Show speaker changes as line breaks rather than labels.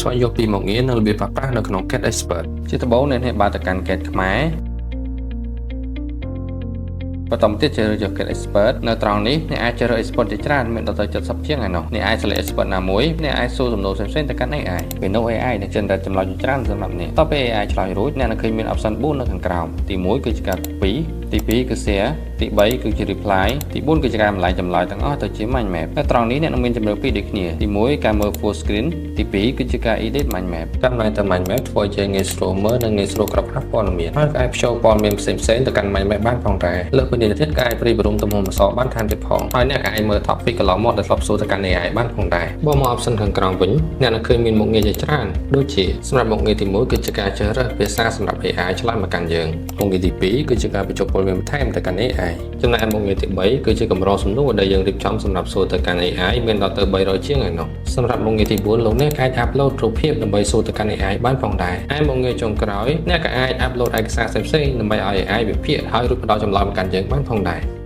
ស្វែងយល់ពីមុខងារនិងរបៀបប្រើប្រាស់នៅក្នុង Get Expert ជាដំបូងអ្នកបានទៅកាន់ Get ខ្មែរបន្តទៀតជ្រើសរើស Get Expert នៅត្រង់នេះអ្នកអាចជ្រើសរើស Expert ជាច្រើនមានដល់ទៅ70ជាងឯណោះអ្នកអាច select Expert ណាមួយអ្នកអាចសួរសំណួរផ្សេងៗទៅកាន់ AI ពេលនោះ AI នឹង generate ចម្លើយជាច្រើនសម្រាប់អ្នកតទៅពេល AI ឆ្លើយរួចអ្នកនឹងឃើញមាន option 4នៅខាងក្រោមទី1គឺជាការ copy ទី2គឺ share ទី3គឺជា reply ទី4គឺជាការបន្លែងចម្លើយទាំងអស់ទៅជា mind map នៅត្រង់នេះអ្នកនឹងមានជម្រើសពីរដូចគ្នាទី1ការមើល full screen ទី2គឺជាការ edit mind map តាមតែ mind map ធ្វើឲ្យងាយស្រួលមើលនិងងាយស្រួលគ្រប់គ្រងព័ត៌មានហើយអាចភ្ជាប់ព័ត៌មានផ្សេងៗទៅកាន់ mind map បានផងដែរលើសពីនេះទៀតក៏អាចព្រីបរូមទំហំអក្សរបានថែមទៀតផងហើយអ្នកអាចមើល topic កន្លងមកដែលធ្លាប់សួរទៅកាន់ AI បានផងដែរបើមក option ខាងក្រោមវិញអ្នកនឹងឃើញមានមុខងារជាច្រើនដូចជាសម្រាប់មុខងារទី1គឺជាការជ្រើសរើសភាសាសម្រាប់ AI ឆ្លើយមកកាន់យើងមុខងារទី2គឺជាការបញ្ចូលព័ត៌មានបន្ថែមទៅកាន់ AI ចំណែកមុខងារទី3គឺជាកម្រងសំណួរដែលយើងរៀបចំសម្រាប់សួរទៅកាន់ AI មានដល់ទៅ300ជាងឯណោះសម្រាប់មុខងារទី4លោកអ្នកអាច upload រូបភាពដើម្បីសួរទៅកាន់ AI បានផងដែរហើយមុខងារចុងក្រោយអ្នកក៏អាច upload ឯកសារផ្សេងៗដើម្បីឲ្យ AI វិភាគហើយរួចផ្ដល់ចម្លើយមកកាន់យើងបានផងដែរ